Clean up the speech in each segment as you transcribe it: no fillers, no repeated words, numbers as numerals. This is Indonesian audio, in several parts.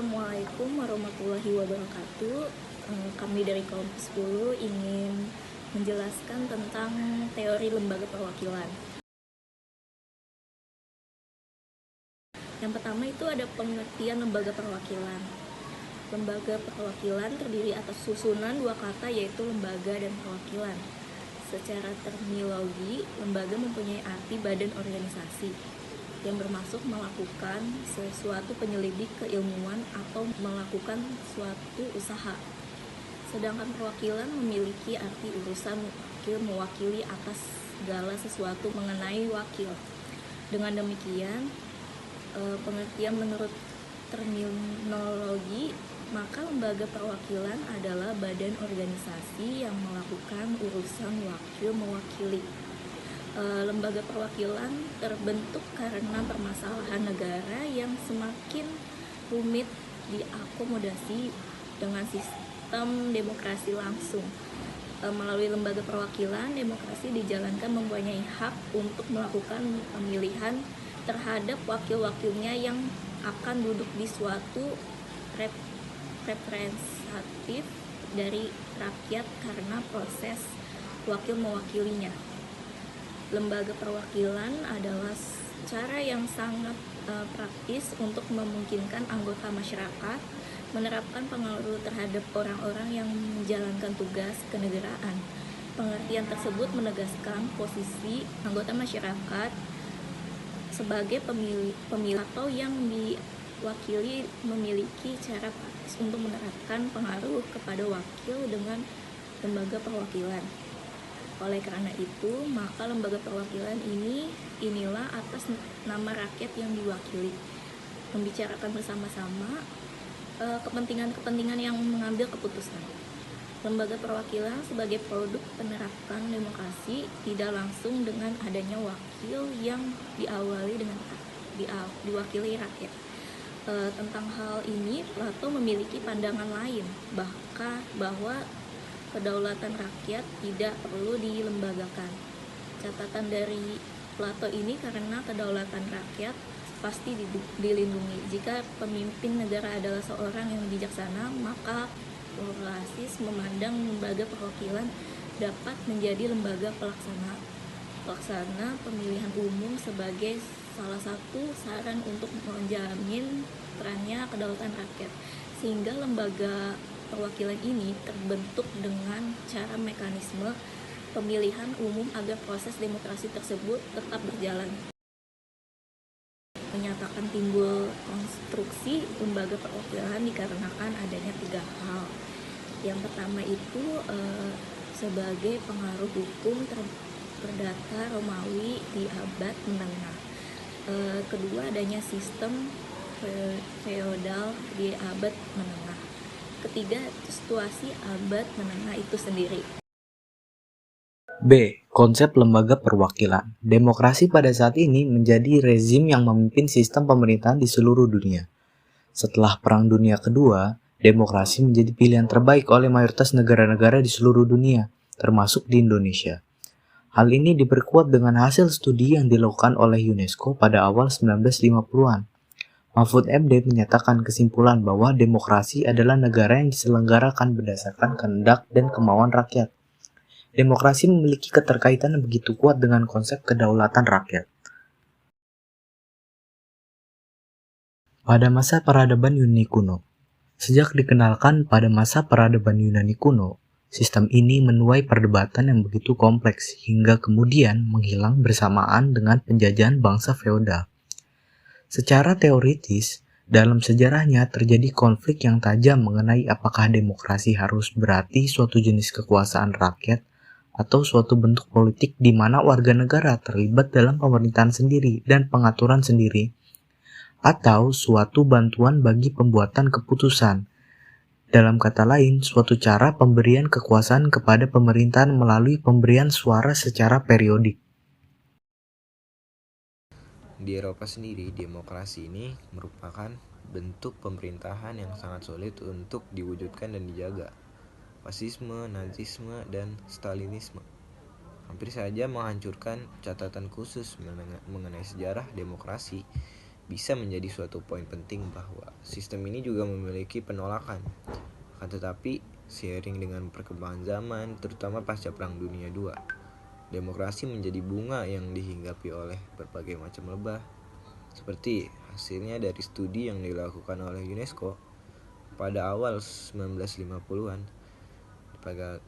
Assalamualaikum warahmatullahi wabarakatuh. Kami dari kelompok 10 ingin menjelaskan tentang teori lembaga perwakilan. Yang pertama itu ada pengertian lembaga perwakilan. Lembaga perwakilan terdiri atas susunan dua kata, yaitu lembaga dan perwakilan. Secara terminologi, lembaga mempunyai arti badan organisasi yang bermaksud melakukan sesuatu penyelidik keilmuan atau melakukan suatu usaha. Sedangkan perwakilan memiliki arti urusan wakil mewakili atas segala sesuatu mengenai wakil. Dengan demikian, pengertian menurut terminologi, maka lembaga perwakilan adalah badan organisasi yang melakukan urusan wakil mewakili. Lembaga perwakilan terbentuk karena permasalahan negara yang semakin rumit diakomodasi dengan sistem demokrasi langsung. Melalui lembaga perwakilan, demokrasi dijalankan mempunyai hak untuk melakukan pemilihan terhadap wakil-wakilnya yang akan duduk di suatu representatif dari rakyat karena proses wakil mewakilinya. Lembaga perwakilan adalah cara yang sangat praktis untuk memungkinkan anggota masyarakat menerapkan pengaruh terhadap orang-orang yang menjalankan tugas kenegaraan. Pengertian tersebut menegaskan posisi anggota masyarakat sebagai pemilih atau yang diwakili memiliki cara praktis untuk menerapkan pengaruh kepada wakil dengan lembaga perwakilan. Oleh karena itu, maka lembaga perwakilan inilah atas nama rakyat yang diwakili, membicarakan bersama-sama kepentingan-kepentingan yang mengambil keputusan. Lembaga perwakilan sebagai produk penerapan demokrasi tidak langsung dengan adanya wakil yang diwakili rakyat. Tentang hal ini, Plato memiliki pandangan lain, bahwa kedaulatan rakyat tidak perlu dilembagakan. Catatan dari Plato ini karena kedaulatan rakyat pasti dilindungi. Jika pemimpin negara adalah seorang yang bijaksana, maka Pluralis memandang lembaga perwakilan dapat menjadi lembaga pelaksana pemilihan umum sebagai salah satu saran untuk menjamin perannya kedaulatan rakyat, sehingga lembaga perwakilan ini terbentuk dengan cara mekanisme pemilihan umum agar proses demokrasi tersebut tetap berjalan. Menyatakan timbul konstruksi lembaga perwakilan dikarenakan adanya tiga hal. Yang pertama itu sebagai pengaruh hukum perdata Romawi di abad menengah. Kedua, adanya sistem feodal di abad menengah. Ketiga, situasi abad menengah itu sendiri. B. Konsep lembaga perwakilan. Demokrasi pada saat ini menjadi rezim yang memimpin sistem pemerintahan di seluruh dunia. Setelah Perang Dunia Kedua, demokrasi menjadi pilihan terbaik oleh mayoritas negara-negara di seluruh dunia, termasuk di Indonesia. Hal ini diperkuat dengan hasil studi yang dilakukan oleh UNESCO pada awal 1950-an. Mahfud MD menyatakan kesimpulan bahwa demokrasi adalah negara yang diselenggarakan berdasarkan kehendak dan kemauan rakyat. Demokrasi memiliki keterkaitan yang begitu kuat dengan konsep kedaulatan rakyat. Pada masa peradaban Yunani kuno. Sejak dikenalkan pada masa peradaban Yunani kuno, sistem ini menuai perdebatan yang begitu kompleks hingga kemudian menghilang bersamaan dengan penjajahan bangsa feodal. Secara teoritis, dalam sejarahnya terjadi konflik yang tajam mengenai apakah demokrasi harus berarti suatu jenis kekuasaan rakyat atau suatu bentuk politik di mana warga negara terlibat dalam pemerintahan sendiri dan pengaturan sendiri, atau suatu bantuan bagi pembuatan keputusan. Dalam kata lain, suatu cara pemberian kekuasaan kepada pemerintahan melalui pemberian suara secara periodik. Di Eropa sendiri, demokrasi ini merupakan bentuk pemerintahan yang sangat sulit untuk diwujudkan dan dijaga. Fasisme, Nazisme, dan Stalinisme hampir saja menghancurkan. Catatan khusus mengenai sejarah demokrasi bisa menjadi suatu poin penting bahwa sistem ini juga memiliki penolakan. Akan tetapi, seiring dengan perkembangan zaman, terutama pasca Perang Dunia II, demokrasi menjadi bunga yang dihinggapi oleh berbagai macam lebah. Seperti hasilnya dari studi yang dilakukan oleh UNESCO pada awal 1950-an.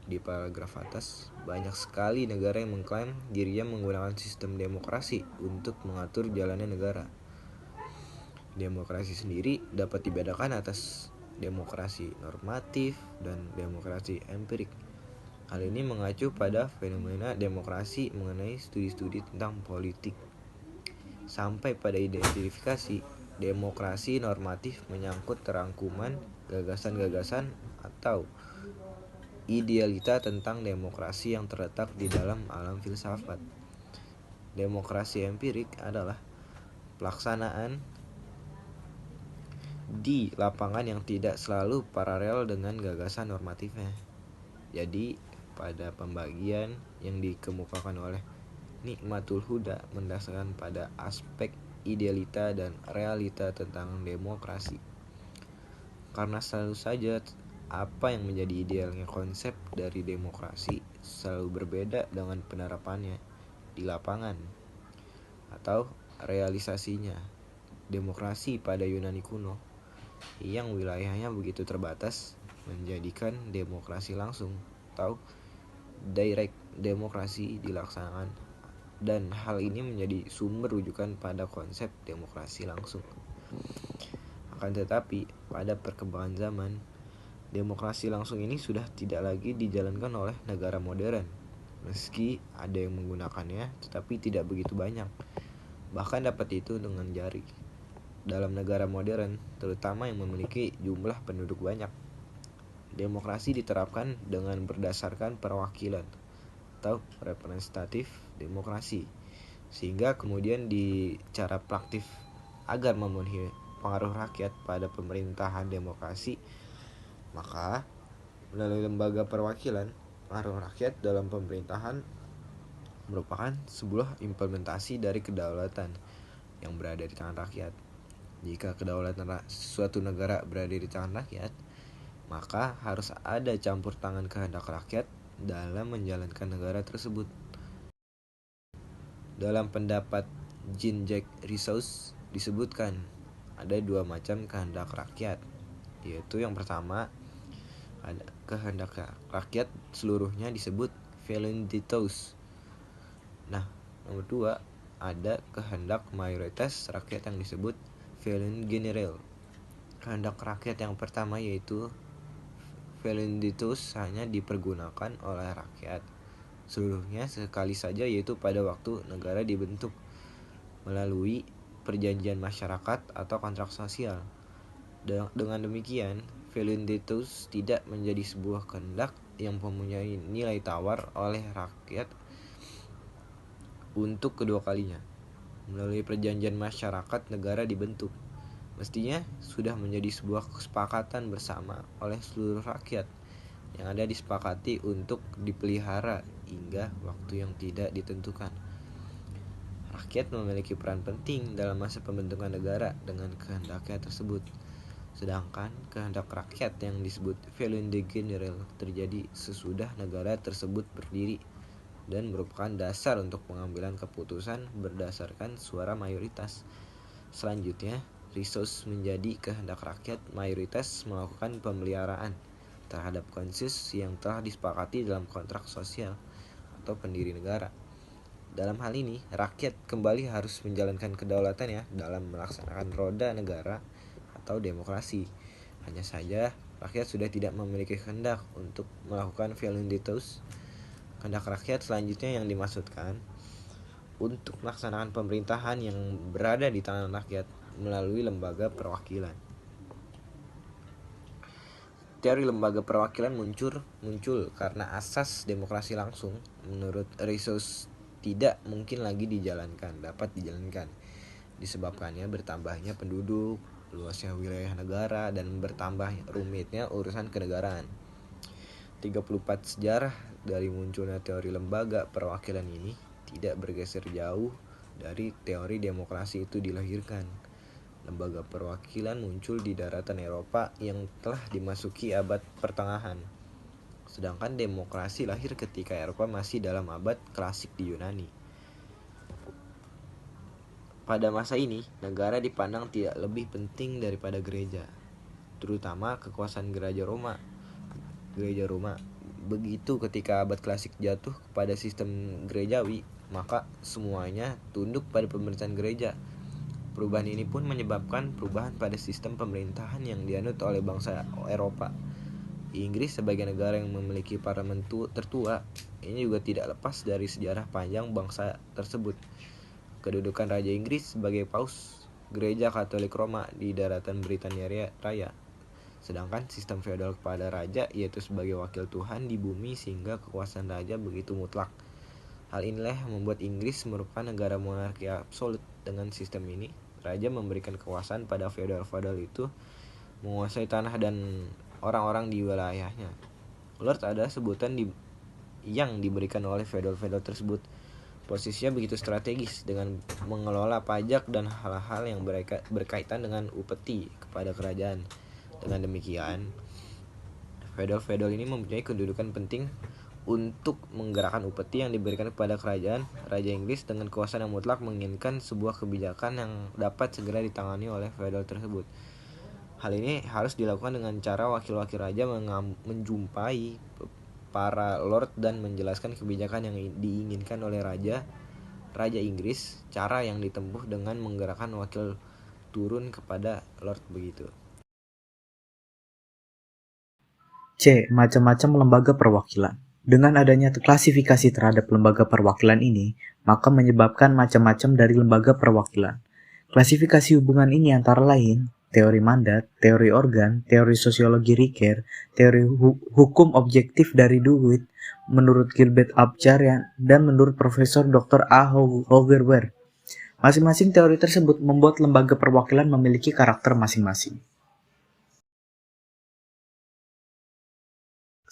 Di paragraf atas, banyak sekali negara yang mengklaim dirinya menggunakan sistem demokrasi untuk mengatur jalannya negara. Demokrasi sendiri dapat dibedakan atas demokrasi normatif dan demokrasi empirik. Hal ini mengacu pada fenomena demokrasi mengenai studi-studi tentang politik. Sampai pada identifikasi, demokrasi normatif menyangkut terangkuman gagasan-gagasan atau idealita tentang demokrasi yang terletak di dalam alam filsafat. Demokrasi empirik adalah pelaksanaan di lapangan yang tidak selalu paralel dengan gagasan normatifnya. Jadi, pada pembagian yang dikemukakan oleh Nikmatul Huda mendasarkan pada aspek idealita dan realita tentang demokrasi. Karena selalu saja apa yang menjadi idealnya konsep dari demokrasi selalu berbeda dengan penerapannya di lapangan atau realisasinya. Demokrasi pada Yunani kuno yang wilayahnya begitu terbatas menjadikan demokrasi langsung atau direct demokrasi dilaksanakan, dan hal ini menjadi sumber rujukan pada konsep demokrasi langsung. Akan tetapi, pada perkembangan zaman, demokrasi langsung ini sudah tidak lagi dijalankan oleh negara modern. Meski ada yang menggunakannya, tetapi tidak begitu banyak. Bahkan dapat dihitung dengan jari. Dalam negara modern, terutama yang memiliki jumlah penduduk banyak, demokrasi diterapkan dengan berdasarkan perwakilan atau representatif demokrasi, sehingga kemudian di cara praktis agar memenuhi pengaruh rakyat pada pemerintahan demokrasi, maka melalui lembaga perwakilan, pengaruh rakyat dalam pemerintahan merupakan sebuah implementasi dari kedaulatan yang berada di tangan rakyat. Jika kedaulatan suatu negara berada di tangan rakyat, maka harus ada campur tangan kehendak rakyat dalam menjalankan negara tersebut. Dalam pendapat Jean-Jacques Rousseau disebutkan ada dua macam kehendak rakyat, yaitu yang pertama ada kehendak rakyat seluruhnya disebut voluntas. Nah, nomor dua ada kehendak mayoritas rakyat yang disebut voluntas general. Kehendak rakyat yang pertama yaitu voluntas hanya dipergunakan oleh rakyat seluruhnya sekali saja, yaitu pada waktu negara dibentuk melalui perjanjian masyarakat atau kontrak sosial. Dengan demikian, voluntas tidak menjadi sebuah kehendak yang mempunyai nilai tawar oleh rakyat untuk kedua kalinya. Melalui perjanjian masyarakat negara dibentuk, mestinya sudah menjadi sebuah kesepakatan bersama oleh seluruh rakyat yang ada disepakati untuk dipelihara hingga waktu yang tidak ditentukan. Rakyat memiliki peran penting dalam masa pembentukan negara dengan kehendaknya tersebut. Sedangkan kehendak rakyat yang disebut voluntas general terjadi sesudah negara tersebut berdiri dan merupakan dasar untuk pengambilan keputusan berdasarkan suara mayoritas. Selanjutnya, resource menjadi kehendak rakyat mayoritas melakukan pemeliharaan terhadap konsensus yang telah disepakati dalam kontrak sosial atau pendiri negara. Dalam hal ini, rakyat kembali harus menjalankan kedaulatannya dalam melaksanakan roda negara atau demokrasi. Hanya saja, rakyat sudah tidak memiliki kehendak untuk melakukan voluntas. Kehendak rakyat selanjutnya yang dimaksudkan untuk melaksanakan pemerintahan yang berada di tangan rakyat melalui lembaga perwakilan. Teori lembaga perwakilan muncul karena asas demokrasi langsung menurut Rousseau tidak mungkin lagi dapat dijalankan disebabkannya bertambahnya penduduk, luasnya wilayah negara, dan bertambah rumitnya urusan kenegaraan. 34 sejarah dari munculnya teori lembaga perwakilan ini tidak bergeser jauh dari teori demokrasi itu dilahirkan. lembaga perwakilan muncul di daratan Eropa yang telah dimasuki abad pertengahan. Sedangkan demokrasi lahir ketika Eropa masih dalam abad klasik di Yunani. Pada masa ini, negara dipandang tidak lebih penting daripada gereja, terutama kekuasaan gereja Roma. Begitu ketika abad klasik jatuh kepada sistem gerejawi, maka semuanya tunduk pada pemerintahan gereja. Perubahan ini pun menyebabkan perubahan pada sistem pemerintahan yang dianut oleh bangsa Eropa. Inggris sebagai negara yang memiliki parlemen tertua, ini juga tidak lepas dari sejarah panjang bangsa tersebut. Kedudukan Raja Inggris sebagai Paus Gereja Katolik Roma di daratan Britania Raya. Sedangkan sistem feodal kepada raja yaitu sebagai wakil Tuhan di bumi sehingga kekuasaan raja begitu mutlak. Hal inilah yang membuat Inggris merupakan negara monarki absolut. Dengan sistem ini, raja memberikan kekuasaan pada feodal-feodal itu menguasai tanah dan orang-orang di wilayahnya. Lord adalah sebutan yang diberikan oleh feodal-feodal tersebut. Posisinya begitu strategis dengan mengelola pajak dan hal-hal yang berkaitan dengan upeti kepada kerajaan. Dengan demikian, feodal-feodal ini mempunyai kedudukan penting untuk menggerakkan upeti yang diberikan kepada kerajaan. Raja Inggris dengan kekuasaan yang mutlak menginginkan sebuah kebijakan yang dapat segera ditangani oleh feodal tersebut. Hal ini harus dilakukan dengan cara wakil-wakil raja menjumpai para lord dan menjelaskan kebijakan yang diinginkan oleh Raja Inggris. Cara yang ditempuh dengan menggerakkan wakil turun kepada lord begitu. C. Macam-macam lembaga perwakilan. Dengan adanya klasifikasi terhadap lembaga perwakilan ini, maka menyebabkan macam-macam dari lembaga perwakilan. Klasifikasi hubungan ini antara lain teori mandat, teori organ, teori sosiologi Riker, teori hukum objektif dari Dewey, menurut Gilbert Abjarian, dan menurut Profesor Dr. A. Hogerwer. Masing-masing teori tersebut membuat lembaga perwakilan memiliki karakter masing-masing.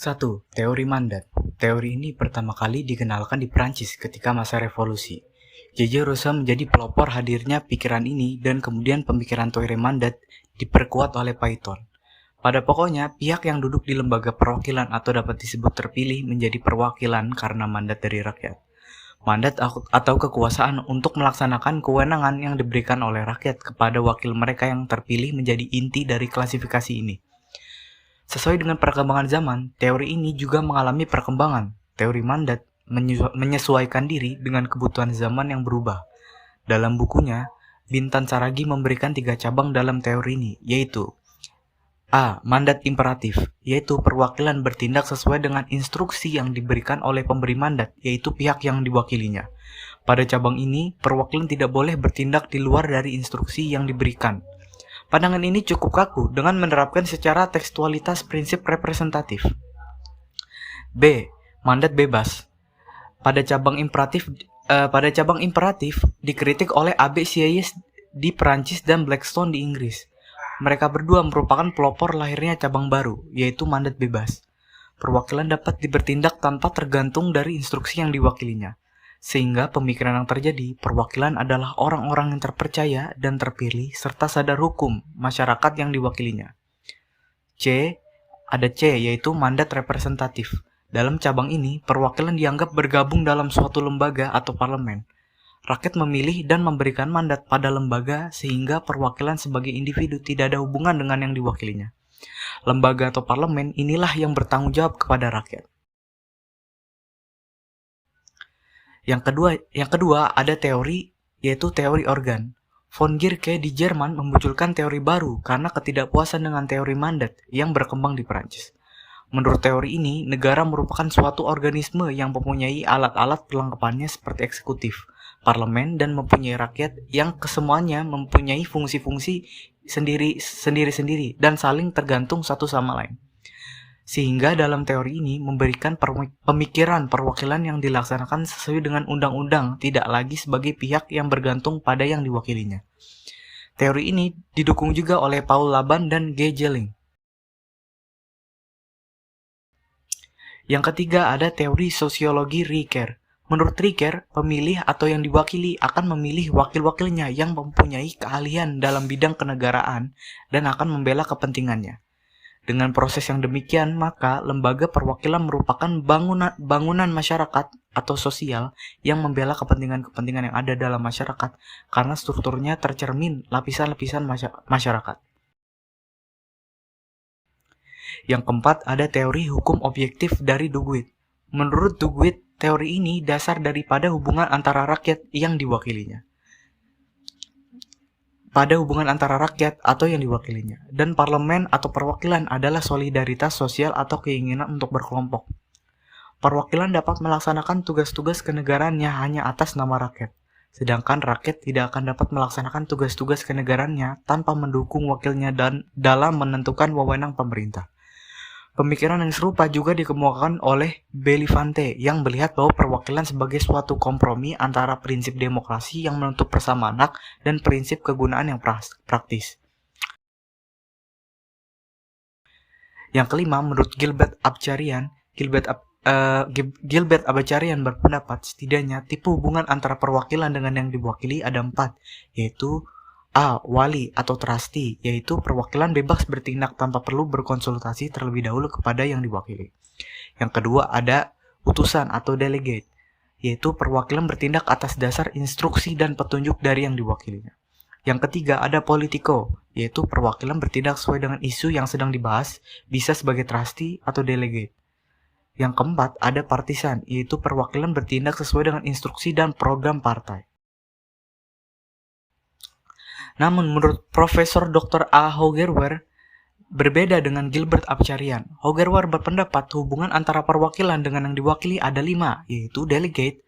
1. Teori mandat. Teori ini pertama kali dikenalkan di Prancis ketika masa revolusi. J.J. Rousseau menjadi pelopor hadirnya pikiran ini dan kemudian pemikiran teori mandat diperkuat oleh Payton. Pada pokoknya, pihak yang duduk di lembaga perwakilan atau dapat disebut terpilih menjadi perwakilan karena mandat dari rakyat. Mandat atau kekuasaan untuk melaksanakan kewenangan yang diberikan oleh rakyat kepada wakil mereka yang terpilih menjadi inti dari klasifikasi ini. Sesuai dengan perkembangan zaman, teori ini juga mengalami perkembangan. Teori mandat menyesuaikan diri dengan kebutuhan zaman yang berubah. Dalam bukunya, Bintan Saragi memberikan 3 cabang dalam teori ini, yaitu A. Mandat imperatif, yaitu perwakilan bertindak sesuai dengan instruksi yang diberikan oleh pemberi mandat, yaitu pihak yang diwakilinya. Pada cabang ini, perwakilan tidak boleh bertindak di luar dari instruksi yang diberikan. Pandangan ini cukup kaku dengan menerapkan secara tekstualitas prinsip representatif. B. Mandat bebas. Pada cabang imperatif dikritik oleh A.B. Sieyès di Perancis dan Blackstone di Inggris. Mereka berdua merupakan pelopor lahirnya cabang baru, yaitu mandat bebas. Perwakilan dapat bertindak tanpa tergantung dari instruksi yang diwakilinya. Sehingga pemikiran yang terjadi, perwakilan adalah orang-orang yang terpercaya dan terpilih serta sadar hukum masyarakat yang diwakilinya. Ada C, yaitu mandat representatif. Dalam cabang ini, perwakilan dianggap bergabung dalam suatu lembaga atau parlemen. Rakyat memilih dan memberikan mandat pada lembaga sehingga perwakilan sebagai individu tidak ada hubungan dengan yang diwakilinya. Lembaga atau parlemen inilah yang bertanggung jawab kepada rakyat. Yang kedua ada teori, yaitu teori organ. Von Gierke di Jerman memunculkan teori baru karena ketidakpuasan dengan teori mandat yang berkembang di Prancis. Menurut teori ini, negara merupakan suatu organisme yang mempunyai alat-alat perlengkapannya seperti eksekutif, parlemen, dan mempunyai rakyat yang kesemuanya mempunyai fungsi-fungsi sendiri-sendiri dan saling tergantung satu sama lain. Sehingga dalam teori ini memberikan pemikiran perwakilan yang dilaksanakan sesuai dengan undang-undang, tidak lagi sebagai pihak yang bergantung pada yang diwakilinya. Teori ini didukung juga oleh Paul Laban dan G. Jelling. Yang ketiga ada teori sosiologi Riker. Menurut Riker, pemilih atau yang diwakili akan memilih wakil-wakilnya yang mempunyai keahlian dalam bidang kenegaraan dan akan membela kepentingannya. Dengan proses yang demikian, maka lembaga perwakilan merupakan bangunan masyarakat atau sosial yang membela kepentingan-kepentingan yang ada dalam masyarakat karena strukturnya tercermin lapisan-lapisan masyarakat. Yang keempat, ada teori hukum objektif dari Duguid. Menurut Duguid, teori ini dasar daripada hubungan antara rakyat yang diwakilinya. Atau yang diwakilinya. Dan parlemen atau perwakilan adalah solidaritas sosial atau keinginan untuk berkelompok. Perwakilan dapat melaksanakan tugas-tugas kenegaraannya hanya atas nama rakyat. Sedangkan rakyat tidak akan dapat melaksanakan tugas-tugas kenegaraannya tanpa mendukung wakilnya dan dalam menentukan wewenang pemerintah. Pemikiran yang serupa juga dikemukakan oleh Bellivante yang melihat bahwa perwakilan sebagai suatu kompromi antara prinsip demokrasi yang menuntut persamaan hak dan prinsip kegunaan yang praktis. Yang kelima, menurut Gilbert Abacharian berpendapat setidaknya tipe hubungan antara perwakilan dengan yang diwakili ada 4, yaitu A. Wali atau trustee, yaitu perwakilan bebas bertindak tanpa perlu berkonsultasi terlebih dahulu kepada yang diwakili. Yang kedua, ada utusan atau delegate, yaitu perwakilan bertindak atas dasar instruksi dan petunjuk dari yang diwakilinya. Yang ketiga, ada politico, yaitu perwakilan bertindak sesuai dengan isu yang sedang dibahas, bisa sebagai trustee atau delegate. Yang keempat, ada partisan, yaitu perwakilan bertindak sesuai dengan instruksi dan program partai. Namun menurut Profesor Dr. A. Haugerwar, berbeda dengan Gilbert Abacharian. Haugerwar berpendapat hubungan antara perwakilan dengan yang diwakili ada 5, yaitu delegate,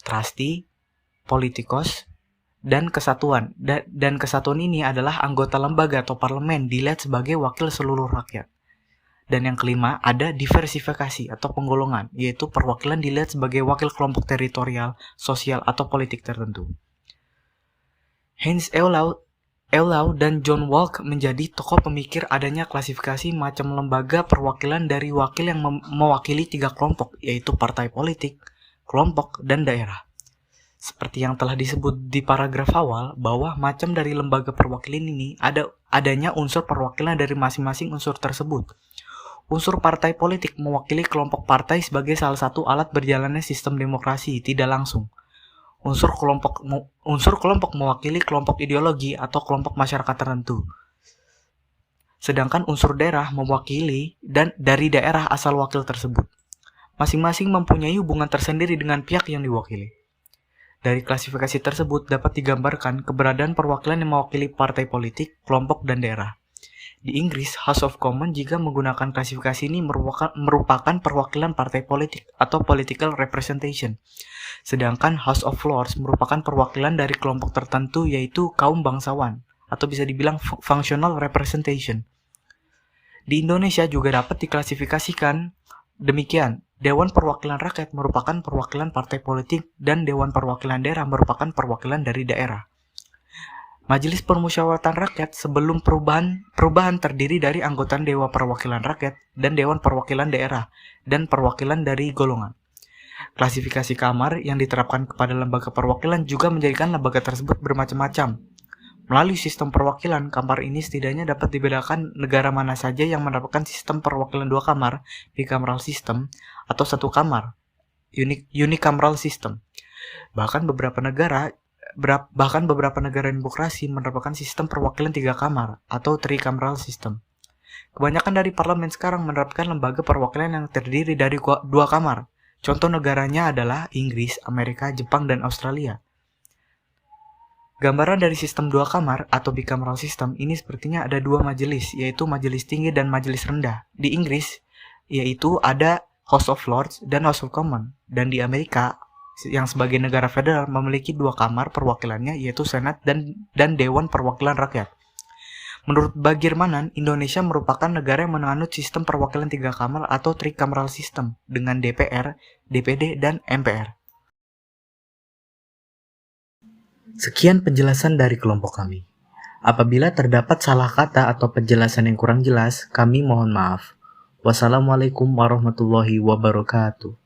trustee, politikos, dan kesatuan. Dan kesatuan ini adalah anggota lembaga atau parlemen dilihat sebagai wakil seluruh rakyat. Dan yang kelima, ada diversifikasi atau penggolongan, yaitu perwakilan dilihat sebagai wakil kelompok teritorial, sosial, atau politik tertentu. Heinz Eulau dan John Walk menjadi tokoh pemikir adanya klasifikasi macam lembaga perwakilan dari wakil yang mewakili 3 kelompok, yaitu partai politik, kelompok, dan daerah. Seperti yang telah disebut di paragraf awal, bahwa macam dari lembaga perwakilan ini adanya unsur perwakilan dari masing-masing unsur tersebut. Unsur partai politik mewakili kelompok partai sebagai salah satu alat berjalannya sistem demokrasi tidak langsung. Unsur kelompok mewakili kelompok ideologi atau kelompok masyarakat tertentu. Sedangkan unsur daerah mewakili dari daerah asal wakil tersebut. Masing-masing mempunyai hubungan tersendiri dengan pihak yang diwakili. Dari klasifikasi tersebut dapat digambarkan keberadaan perwakilan yang mewakili partai politik, kelompok, dan daerah. Di Inggris, House of Commons juga menggunakan klasifikasi ini merupakan perwakilan partai politik atau political representation. Sedangkan House of Lords merupakan perwakilan dari kelompok tertentu yaitu kaum bangsawan atau bisa dibilang functional representation. Di Indonesia juga dapat diklasifikasikan demikian. Dewan Perwakilan Rakyat merupakan perwakilan partai politik dan Dewan Perwakilan Daerah merupakan perwakilan dari daerah. Majelis Permusyawaratan Rakyat sebelum perubahan terdiri dari anggota Dewan Perwakilan Rakyat dan Dewan Perwakilan Daerah dan perwakilan dari golongan. Klasifikasi kamar yang diterapkan kepada lembaga perwakilan juga menjadikan lembaga tersebut bermacam-macam. Melalui sistem perwakilan, kamar ini setidaknya dapat dibedakan negara mana saja yang menerapkan sistem perwakilan 2 kamar, bicameral system, atau 1 kamar, unicameral system. Bahkan beberapa negara demokrasi menerapkan sistem perwakilan 3 kamar, atau tricameral system. Kebanyakan dari parlemen sekarang menerapkan lembaga perwakilan yang terdiri dari 2 kamar. Contoh negaranya adalah Inggris, Amerika, Jepang, dan Australia. Gambaran dari sistem 2 kamar atau bicameral system ini sepertinya ada 2 majelis, yaitu majelis tinggi dan majelis rendah. Di Inggris, yaitu ada House of Lords dan House of Commons. Dan di Amerika, yang sebagai negara federal memiliki 2 kamar perwakilannya, yaitu Senat dan Dewan Perwakilan Rakyat. Menurut Bagirmanan, Indonesia merupakan negara yang menganut sistem perwakilan 3 kamar atau tricameral system dengan DPR, DPD, dan MPR. Sekian penjelasan dari kelompok kami. Apabila terdapat salah kata atau penjelasan yang kurang jelas, kami mohon maaf. Wassalamualaikum warahmatullahi wabarakatuh.